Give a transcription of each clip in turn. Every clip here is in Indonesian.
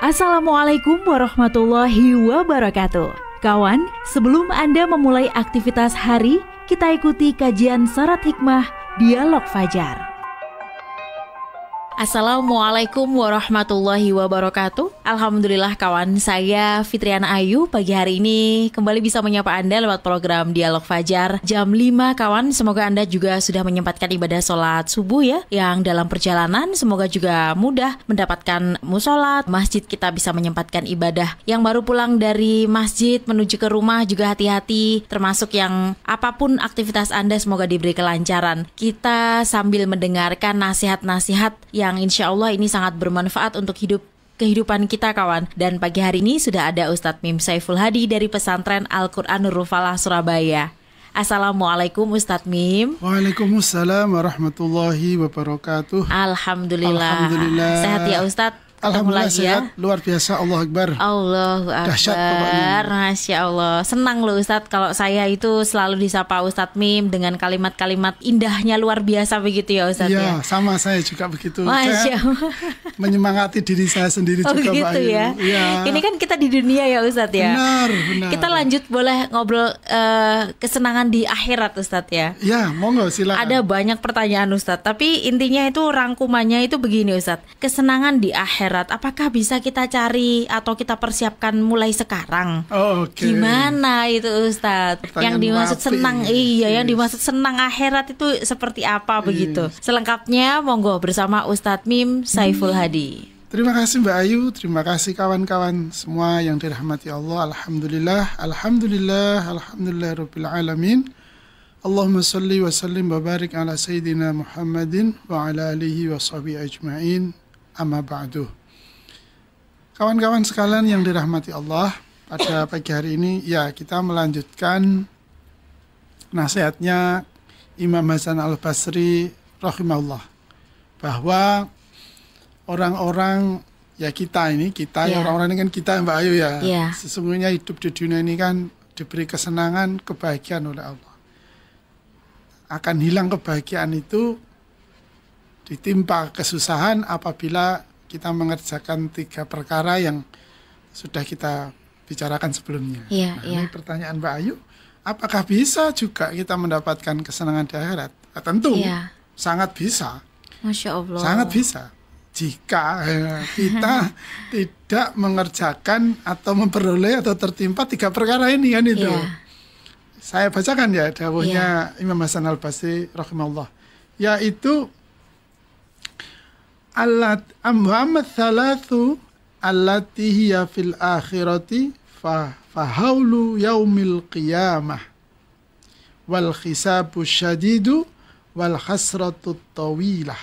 Assalamualaikum warahmatullahi wabarakatuh. Kawan, sebelum Anda memulai aktivitas hari, kita ikuti kajian Syarat Hikmah Dialog Fajar. Assalamualaikum warahmatullahi wabarakatuh. Alhamdulillah kawan, saya Fitriana Ayu pagi hari ini kembali bisa menyapa Anda lewat program Dialog Fajar jam 5 kawan. Semoga Anda juga sudah menyempatkan ibadah sholat subuh ya. Yang dalam perjalanan semoga juga mudah mendapatkan musola, masjid kita bisa menyempatkan ibadah. Yang baru pulang dari masjid menuju ke rumah juga hati-hati, termasuk yang apapun aktivitas Anda semoga diberi kelancaran. Kita sambil mendengarkan nasihat-nasihat yang insya Allah ini sangat bermanfaat untuk kehidupan kita kawan. Dan pagi hari ini sudah ada Ustadz Mim Saiful Hadi dari Pesantren Al-Quran Nurul Falah Surabaya. Assalamualaikum Ustadz Mim. Waalaikumsalam warahmatullahi wabarakatuh. Alhamdulillah. Sehat ya Ustadz? Alhamdulillah sehat, luar biasa, Allahu Akbar. Allahu Akbar, Masya Allah. Senang loh Ustadz kalau saya itu selalu disapa Ustadz Mim dengan kalimat-kalimat indahnya luar biasa begitu ya Ustadz ya. Iya, sama saya juga begitu. Masya Allah. Menyemangati diri saya sendiri juga gitu Pak Ayu. Ya. Ya. Ini kan kita di dunia ya Ustadz ya. Benar. Kita lanjut boleh ngobrol kesenangan di akhirat Ustadz ya. Ya, monggo silakan. Ada banyak pertanyaan Ustadz, tapi intinya itu rangkumannya itu begini Ustadz. Kesenangan di akhirat apakah bisa kita cari atau kita persiapkan mulai sekarang? Okay. Gimana itu Ustadz? Yang dimaksud senang, yang dimaksud senang akhirat itu seperti apa begitu? Selengkapnya monggo bersama Ustadz Mim Saiful Hadi. Terima kasih Mbak Ayu, terima kasih kawan-kawan semua yang dirahmati Allah. Alhamdulillah Rabbil Alamin. Allahumma salli wa sallim wa barik ala Sayyidina Muhammadin wa ala alihi wa sahbihi ajma'in. Amma ba'du. Kawan-kawan sekalian yang dirahmati Allah, pada pagi hari ini ya kita melanjutkan nasihatnya Imam Hasan Al-Basri rahimahullah, bahwa orang-orang ya kita ya orang-orang ini kan kita Mbak Ayu ya, sesungguhnya hidup di dunia ini kan diberi kesenangan, kebahagiaan oleh Allah. Akan hilang kebahagiaan itu ditimpa kesusahan apabila kita mengerjakan 3 perkara yang sudah kita bicarakan sebelumnya. Ini pertanyaan Mbak Ayu, apakah bisa juga kita mendapatkan kesenangan di akhirat? Tentu, sangat bisa. Masya Allah. Sangat bisa. Jika kita tidak mengerjakan atau memperoleh atau tertimpa 3 perkara ini kan itu. Saya bacakan ya dawuhnya Imam Hasan Al-Basri rahimahullah, yaitu Muhammad thalathu allati hiya fil akhirati fahaulu yaumil qiyamah wal khisabu syadidu wal hasratu tawilah.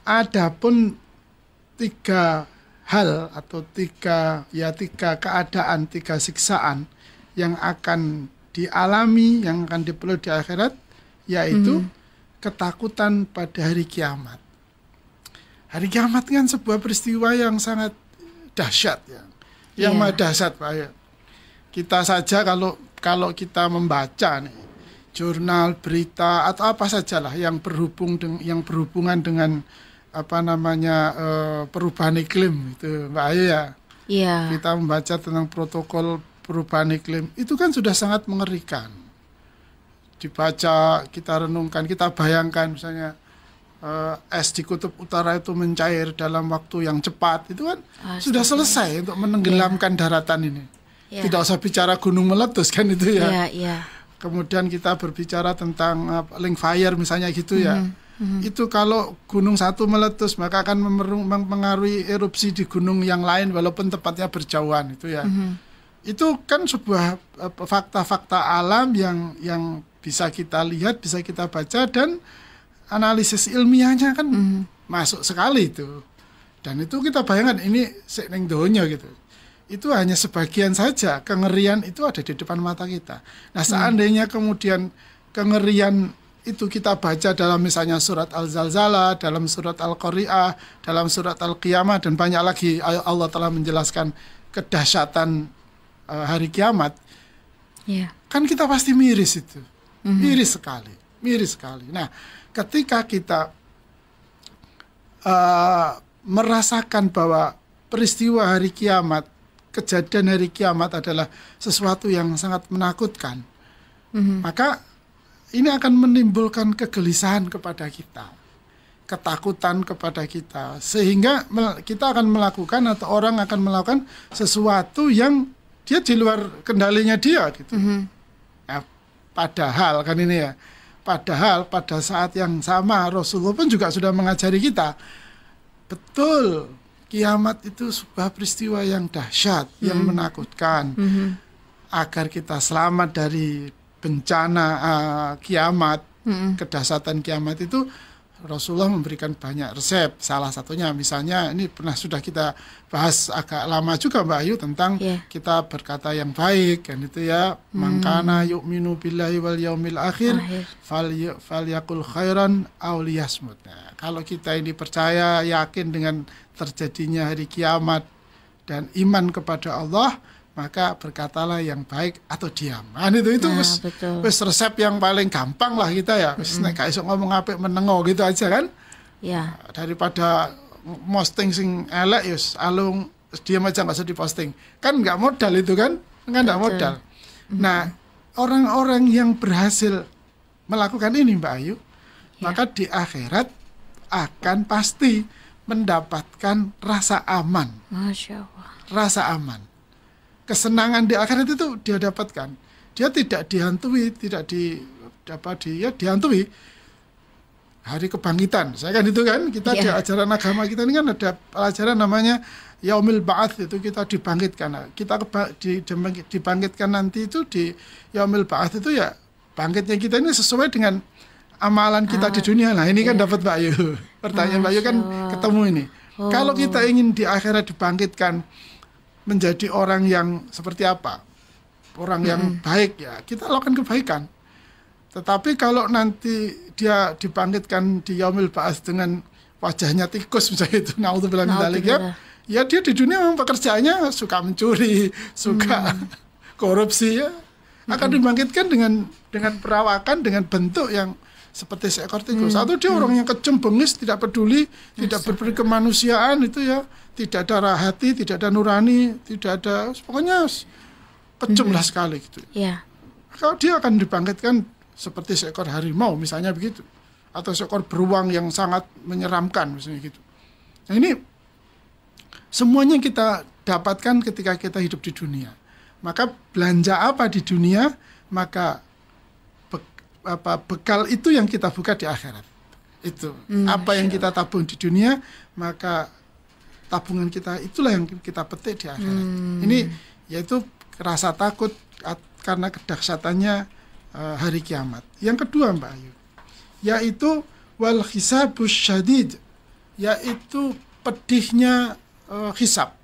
Adapun 3 hal atau 3 keadaan, 3 siksaan yang akan dialami, yang akan diperoleh di akhirat, yaitu ketakutan pada hari kiamat. Hari kiamat kan sebuah peristiwa yang sangat dahsyat ya. Yang maha dahsyat Pak ya. Kita saja kalau kita membaca nih jurnal, berita atau apa sajalah yang berhubungan dengan perubahan iklim itu Mbak Ayu ya. Kita membaca tentang protokol perubahan iklim itu kan sudah sangat mengerikan. Dibaca, kita renungkan, kita bayangkan misalnya es di kutub utara itu mencair dalam waktu yang cepat, itu kan sudah selesai untuk menenggelamkan daratan ini. Tidak usah bicara gunung meletus kan itu ya. Kemudian kita berbicara tentang link fire misalnya gitu ya. Itu kalau gunung satu meletus maka akan mempengaruhi erupsi di gunung yang lain walaupun tempatnya berjauhan itu ya. Itu kan sebuah fakta-fakta alam yang bisa kita lihat, bisa kita baca, dan analisis ilmiahnya kan masuk sekali itu. Dan itu kita bayangkan ini sing donya gitu. Itu hanya sebagian saja, kengerian itu ada di depan mata kita. Nah, seandainya kemudian kengerian itu kita baca dalam misalnya surat Al-Zalzalah, dalam surat Al-Qari'ah, dalam surat Al-Qiyamah, dan banyak lagi Allah telah menjelaskan kedahsyatan hari kiamat. Kan kita pasti miris itu. Miris sekali. Nah, ketika kita merasakan bahwa peristiwa hari kiamat, kejadian hari kiamat adalah sesuatu yang sangat menakutkan, maka ini akan menimbulkan kegelisahan kepada kita, ketakutan kepada kita, sehingga kita akan melakukan atau orang akan melakukan sesuatu yang dia di luar kendalinya dia gitu. Nah, padahal kan ini ya, padahal pada saat yang sama Rasulullah pun juga sudah mengajari kita, betul, kiamat itu sebuah peristiwa yang dahsyat, yang menakutkan. Agar kita selamat dari bencana kiamat, kedahsyatan kiamat itu, Rasulullah memberikan banyak resep. Salah satunya misalnya, ini pernah sudah kita bahas agak lama juga Mbak Ayu, tentang kita berkata yang baik kan itu ya, mangkana yu'minu billahi wal yaumil akhir falyakul khairan aw liyasmut. Nah, kalau kita ini percaya, yakin dengan terjadinya hari kiamat dan iman kepada Allah, maka berkatalah yang baik atau diam. Nah, itu wis resep yang paling gampang lah kita ya. Wis nek gak iso ngomong apik menengo gitu aja kan. Ya. Daripada posting sing elek yus alung diam aja, nggak usah diposting. Kan nggak modal itu kan nggak modal. Nah, orang-orang yang berhasil melakukan ini Mbak Ayu, maka di akhirat akan pasti mendapatkan rasa aman. Masya Allah. Rasa aman. Kesenangan di akhirat itu dia dapatkan. Dia tidak dihantui, dihantui hari kebangkitan. Saya kan itu kan, kita di ajaran agama kita ini kan ada pelajaran namanya Yaumil Ba'ats, itu kita dibangkitkan. Kita dibangkitkan nanti itu di Yaumil Ba'ats itu ya, bangkitnya kita ini sesuai dengan amalan kita di dunia. Nah, ini kan dapat Mbak Ayu. Pertanyaan Mbak Ayu kan ketemu ini. Kalau kita ingin di akhirat dibangkitkan menjadi orang yang seperti apa? Orang yang baik ya, kita lakukan kebaikan. Tetapi kalau nanti dia dibangkitkan di Yaumil Ba'ats dengan wajahnya tikus misalnya itu, naudzubillah min dzalik ya dia di dunia memang pekerjaannya suka mencuri, suka korupsi ya. Akan dibangkitkan dengan perawakan, dengan bentuk yang seperti seekor tikus. Atau dia orang yang kejam, bengis, tidak peduli, tidak berperi kemanusiaan itu ya, tidak ada hati, tidak ada nurani, tidak ada, pokoknya kejam lah sekali gitu. Kalau dia akan dibangkitkan seperti seekor harimau misalnya begitu, atau seekor beruang yang sangat menyeramkan misalnya gitu. Nah, ini semuanya kita dapatkan ketika kita hidup di dunia. Maka belanja apa di dunia, maka bekal itu yang kita buka di akhirat. Itu apa yang kita tabung di dunia, maka tabungan kita itulah yang kita petik di akhirat. Ini yaitu rasa takut karena kedahsyatannya hari kiamat. Yang kedua Mbak Ayu, yaitu wal hisabus syadid, yaitu pedihnya hisab,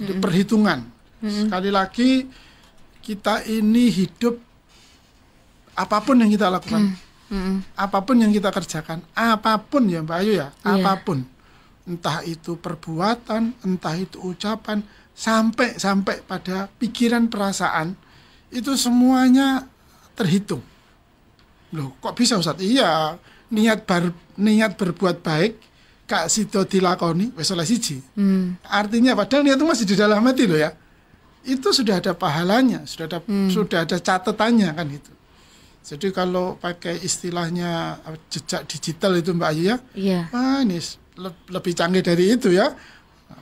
perhitungan. Sekali lagi, kita ini hidup, apapun yang kita lakukan, apapun yang kita kerjakan, apapun ya Mbak Ayu ya, apapun, entah itu perbuatan, entah itu ucapan, sampai pada pikiran, perasaan, itu semuanya terhitung. Loh, kok bisa Ustaz? Iya, niat berbuat baik kak sido dilakoni wis oleh siji. Artinya padahal niat itu masih di dalam hati loh ya. Itu sudah ada pahalanya, sudah ada catatannya kan itu. Jadi kalau pakai istilahnya jejak digital itu Mbak Ayu ya, ini lebih canggih dari itu ya.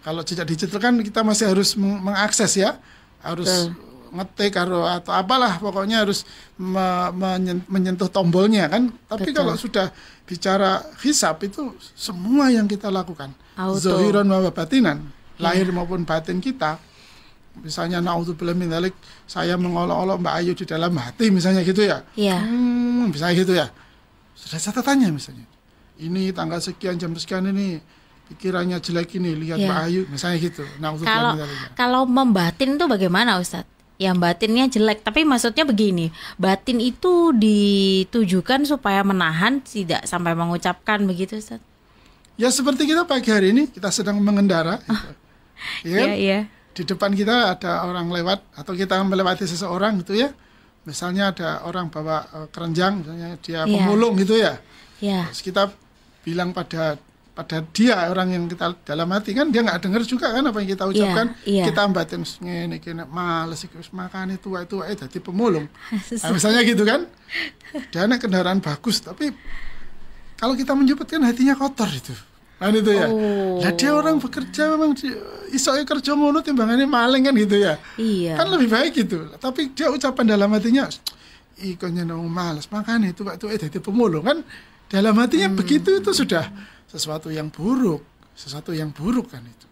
Kalau jejak digital kan kita masih harus mengakses ya, harus ngetik atau apalah, pokoknya harus menyentuh tombolnya kan. Tapi kalau sudah bicara hisab itu semua yang kita lakukan, zahiran wa batinan, lahir maupun batin kita. Misalnya naudzubillah min dzalik, saya mengolok-olok Mbak Ayu di dalam hati misalnya gitu ya. Misalnya gitu ya. Sudah catatannya misalnya. Ini tanggal sekian jam sekian ini pikirannya jelek ini, lihat Mbak Ayu misalnya gitu. Naudzubillah min dzalik. Kalau membatin itu bagaimana Ustadz? Yang batinnya jelek, tapi maksudnya begini, batin itu ditujukan supaya menahan, tidak sampai mengucapkan begitu Ustadz? Ya seperti kita pagi hari ini, kita sedang mengendara. Iya. Di depan kita ada orang lewat, atau kita melewati seseorang gitu ya. Misalnya ada orang bawa keranjang, misalnya dia pemulung gitu ya. Terus kita bilang pada pada dia orang yang kita dalam hati kan dia nggak dengar juga kan apa yang kita ucapkan. Kita batin ngene males iki wis makane tuwa-tuwa dadi pemulung. Nah, misalnya gitu kan. Dia naik kendaraan bagus tapi kalau kita menyebutkan hatinya kotor itu. Nah itu ya. Lah dia orang bekerja memang isoke kerja ngono timbangannya maling kan gitu ya. Kan lebih baik gitu. Tapi dia ucapan dalam hatinya iku nyeneng males makane tuwa-tuwa dadi pemulung kan dalam hatinya begitu itu sudah sesuatu yang buruk kan itu.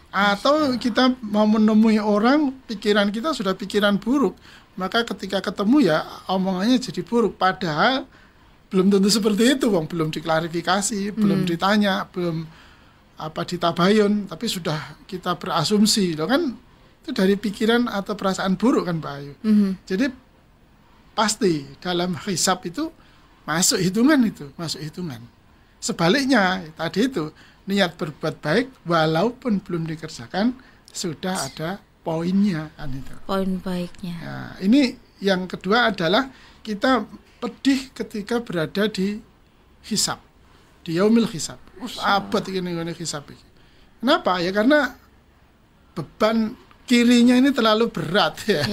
Atau kita mau menemui orang, pikiran kita sudah pikiran buruk, maka ketika ketemu ya omongannya jadi buruk. Padahal belum tentu seperti itu, belum diklarifikasi, belum ditanya, belum ditabayun, tapi sudah kita berasumsi, loh kan itu dari pikiran atau perasaan buruk kan Pak Ayu. Jadi pasti dalam hisab itu masuk hitungan. Sebaliknya tadi itu niat berbuat baik walaupun belum dikerjakan sudah ada poinnya kan itu. Poin baiknya. Nah, ini yang kedua adalah kita pedih ketika berada di hisab, di yaumil hisab. Abad ini hisab ini. Kenapa? Ya karena beban kirinya ini terlalu berat ya.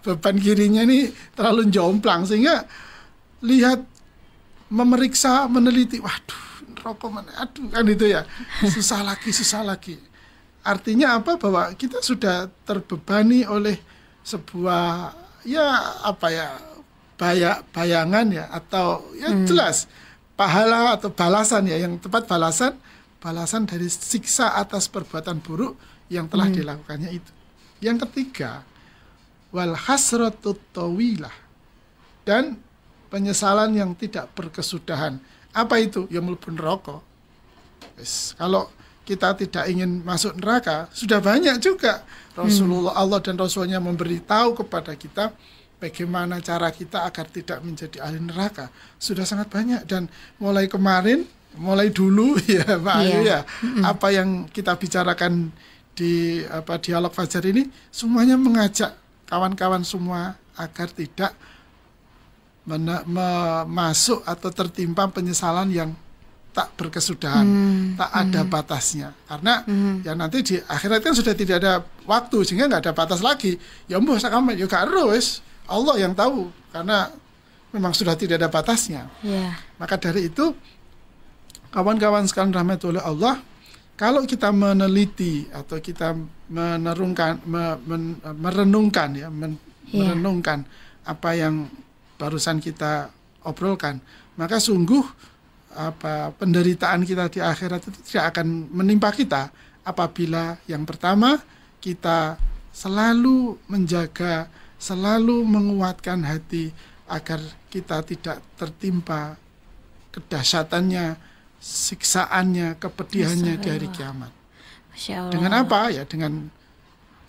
Beban kirinya ini terlalu jomplang sehingga lihat memeriksa, meneliti, waduh, rokok mana, aduh, kan itu ya, susah lagi. Artinya apa? Bahwa kita sudah terbebani oleh sebuah, bayangan ya, atau ya jelas, pahala atau balasan ya, yang tepat balasan dari siksa atas perbuatan buruk yang telah dilakukannya itu. Yang ketiga, wal hasratut tawilah, dan penyesalan yang tidak berkesudahan. Apa itu? Ya mlebu neraka. Kalau kita tidak ingin masuk neraka, sudah banyak juga Rasulullah Allah dan Rasulnya memberitahu kepada kita bagaimana cara kita agar tidak menjadi ahli neraka. Sudah sangat banyak dan mulai dulu ya Pak Ayu ya, apa yang kita bicarakan di dialog Fajar ini semuanya mengajak kawan-kawan semua agar tidak masuk atau tertimpa penyesalan yang tak berkesudahan, tak ada batasnya. Karena ya nanti di akhirat kan sudah tidak ada waktu sehingga nggak ada batas lagi. Ya mbah sakame ya gak ero wis, Allah yang tahu karena memang sudah tidak ada batasnya. Maka dari itu kawan-kawan sekalian rahmati oleh Allah, kalau kita meneliti atau kita merenungkan apa yang barusan kita obrolkan, maka sungguh penderitaan kita di akhirat itu tidak akan menimpa kita apabila yang pertama kita selalu menjaga, selalu menguatkan hati agar kita tidak tertimpa kedahsyatannya, siksaannya, kepedihannya di hari kiamat. Dengan apa? Ya dengan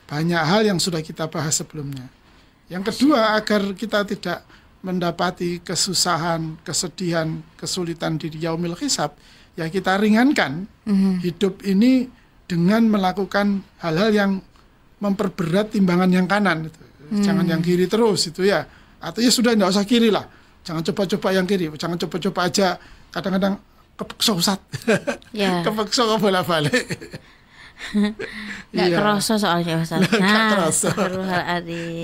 banyak hal yang sudah kita bahas sebelumnya. Yang kedua, agar kita tidak mendapati kesusahan, kesedihan, kesulitan di yaumil hisab, ya kita ringankan hidup ini dengan melakukan hal-hal yang memperberat timbangan yang kanan itu. Jangan yang kiri terus itu ya. Atau ya sudah tidak usah kiri lah. Jangan coba-coba yang kiri, jangan coba-coba aja. Kadang-kadang kepeksa Ustaz. Kepeksa ke bolak-balik. Nggak kerasa soalnya Ustaz.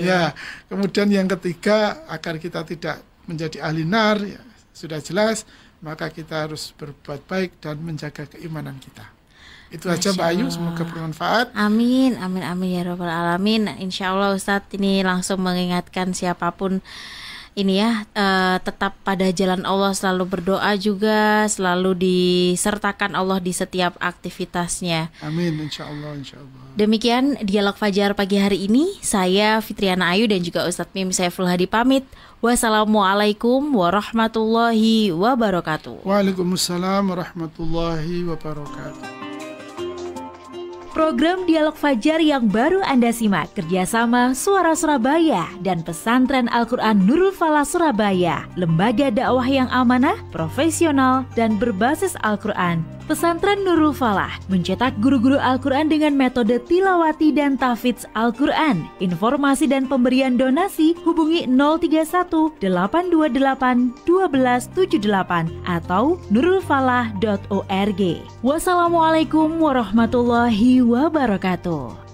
Ya, kemudian yang ketiga, agar kita tidak menjadi ahli nar, ya, sudah jelas, maka kita harus berbuat baik dan menjaga keimanan kita. Itu aja Mbak Ayu, semoga bermanfaat. Amin ya Rabbal Alamin. Insya Allah Ustadz ini langsung mengingatkan siapapun ini ya, tetap pada jalan Allah, selalu berdoa juga, selalu disertakan Allah di setiap aktivitasnya. Amin, insya Allah. Demikian dialog Fajar pagi hari ini. Saya Fitriana Ayu dan juga Ustadz Mim Saiful Hadi pamit. Wassalamualaikum warahmatullahi wabarakatuh. Waalaikumsalam warahmatullahi wabarakatuh. Program Dialog Fajar yang baru Anda simak kerjasama Suara Surabaya dan Pesantren Al-Quran Nurul Falah Surabaya, lembaga dakwah yang amanah, profesional, dan berbasis Al-Quran. Pesantren Nurul Falah mencetak guru-guru Al-Quran dengan metode tilawati dan tahfidz Al-Quran. Informasi dan pemberian donasi hubungi 031 828 1278 atau nurulfalah.org. Wassalamualaikum warahmatullahi wabarakatuh.